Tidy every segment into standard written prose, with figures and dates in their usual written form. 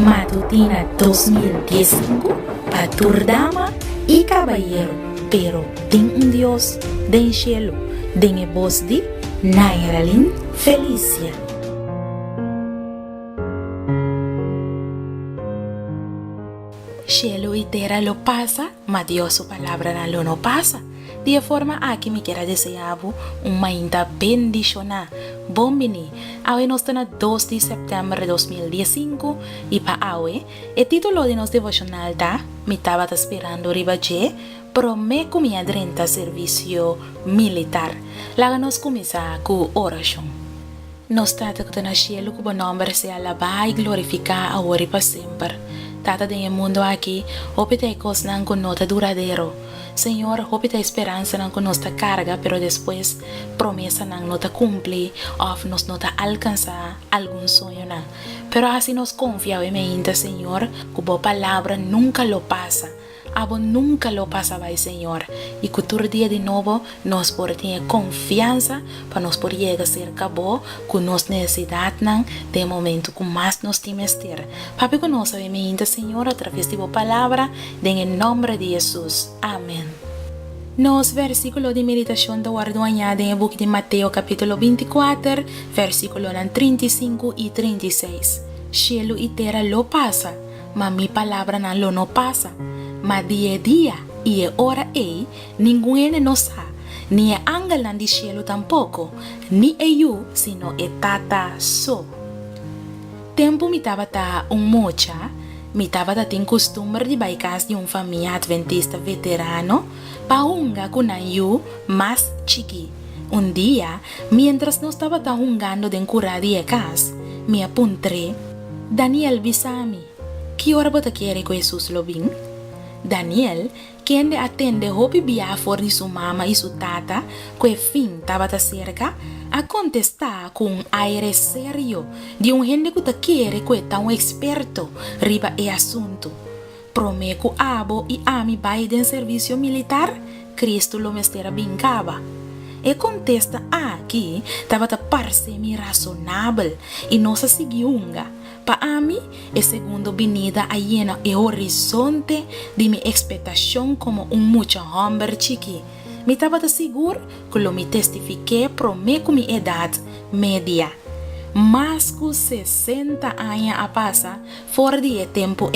Matutina 2015 para dama y caballero, pero tem Dios den cielo, den voz de Nairalin Felicia. Cielo y tierra lo pasa, mas Dios su palabra no pasa. De forma aquí me quiera desear uma ainda bendicionar. Bombini, hoy nos está 2 de septiembre de 2015 y para hoy, el título de nuestro devocional está, me estaba esperando ribaje, pero me comía drenta servicio militar. La nos comienza con oración. Nos trata que en cielo que nombre sea alabado y glorificado ahora y para siempre. Tata del mundo aquí, opita cosas con nota duradero. Señor, opita esperanza con nuestra carga, pero después promesa no te cumple o nos no te alcanza algún sueño. Pero así nos confía en Señor, que tu palabra nunca lo pasa. Abo nunca lo pasaba, Señor, y que tu día de nuevo nos por tener confianza para nos por llegar cerca vos con nos necesidad de momento que más nos timester. Papi, que nos sabe, Señor, a través de tu palabra, en el nombre de Jesús. Amén. Nos versículo de meditación de guardo añade en el book de Mateo capítulo 24, versículo 35 y 36. Cielo y tierra lo pasa, mas mi palabra no pasa. Mas día y hora ninguno nos sabe, ni el ángel del cielo tampoco, ni eu, sino el tata so. Tempo me estaba mocha, me estaba ten costumbre de baikas de familia adventista veterano, pa unga con eu más chiqui. Un día, mientras no estaba jugando de cura de casa, me apunté, Daniel Bisami, ¿qué hora bota quiere que Jesús lo bin? Daniel, quien le atende hopi biafor de su mamá y su tata, que fin estaba cerca, a contestar con un aire serio de un gente que te quiere que está un experto riba el asunto. Promeco abo y ami Biden servicio militar, Cristo lo mestera vincaba. E contesta aquí, estaba parse mi razonable y no se siguiunga. Para mí, es segundo venida a llenar el horizonte de mi expectación como un mucho hombre chiqui. Me estaba seguro que lo me testifiqué por mi edad media. Más que 60 años a pasa, fuera de tiempo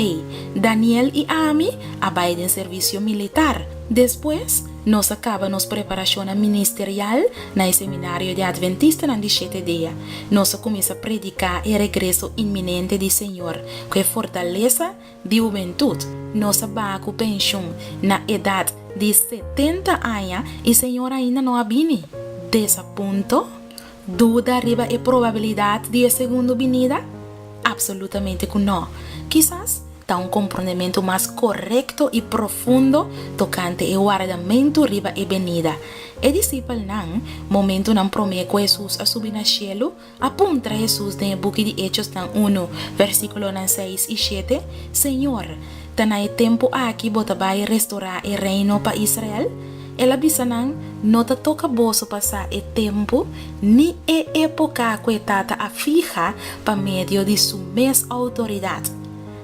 Daniel y Ami a Biden servicio militar. Después, nos acabamos preparación ministerial en el seminario de Adventista en 17 días. Nos comienza a predicar el regreso inminente del Señor, que fortaleza de juventud. Nos va a pensión en la edad de 70 años y el Señor ainda no ha venido. De ese punto, ¿duda arriba la probabilidad de segunda venida? Absolutamente que no. Quizás da un comprendimiento más correcto y profundo tocante el guardamento riba e venida. El discípulo momento nan promete Jesús a subir al cielo, apunta a Jesús en el book de Hechos 1, versículo 6 y 7. Señor, tan hay tiempo aquí bota va a restaurar el reino para Israel? El abisanan no te toca vos pasar el tiempo ni e época que tata a fija para medio de su mes autoridad.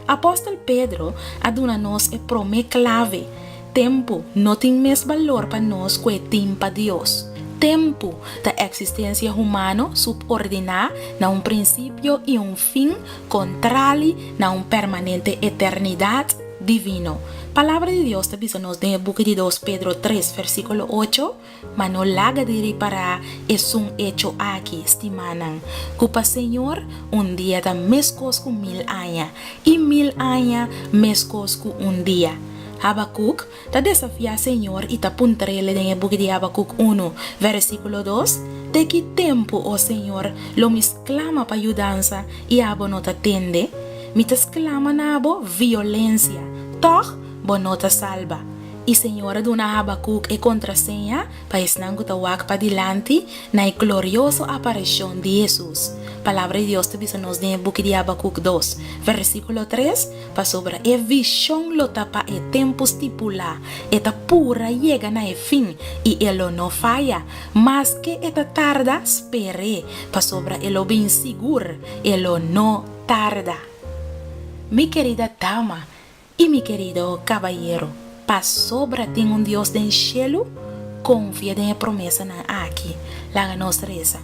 Apóstol Pedro aduna-nos e promete clave. Tempo no tem mais valor para nós que tem para Deus. Tempo da existência humana subordinar na um princípio e um fim contrário na permanente eternidade divino. Palabra de Dios te dice nos en el book de 2 Pedro 3, versículo 8, mas no laga de reparar es un hecho aquí, estimanan. Cupa Señor, un día da mescos con 1000 años, y 1000 años mescos con un día. Habacuc te desafía Señor y te apuntarele en el book de Habacuc 1, versículo 2, de qué tiempo, oh Señor, lo mis clama para ayudanza y abo no te atende, mi te exclama nabo violencia, toch, bonota salva. Y Señora de una Habacuc e contraseña para esnango tawak pa dilante na gloriosa aparición de Jesús. Palabra de Dios te dice nos en el book de Habacuc 2, versículo 3, para sobre e visión lo tapa e tempo stipula, eta pura llega na e fin, y elo no falla, más que eta tarda, espere, para sobre elo bien seguro, elo no tarda. mi querida dama y mi querido caballero, para sobra tem un Dios del cielo, confia en la promesa na aqui, la nostra esa.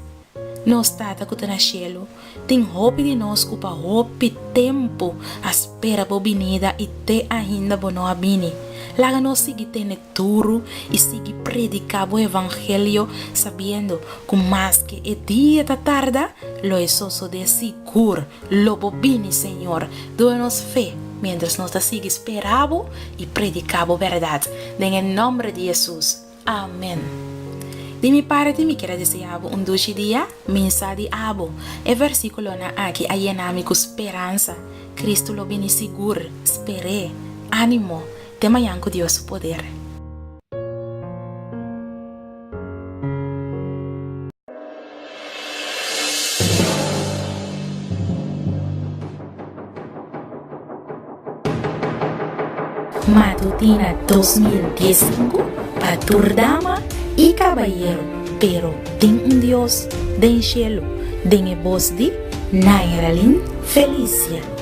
Nos tata que na cielo, tem hope de nós cupa hope tempo, espera bo vinida e te ainda bono abini. Laga nos sigue tene turu e sigue predicar o evangelho, sabendo que mais que é dia da tarde, lo esoso de seguro, lo bobini, Senhor, doa-nos fé, mientras nós sigue esperando e predicando verdade. Em nome de Jesus. Amém. De mi parte, me quero desejar um dulce dia, mensagem de abo. É versículo na aqui, a llenami com esperança. Cristo lo vini seguro, espere, ânimo, te manhã com Deus poder. Matutina 2015, para dama y caballero, pero tem un Dios del cielo, den voz de Nairalin Felicia.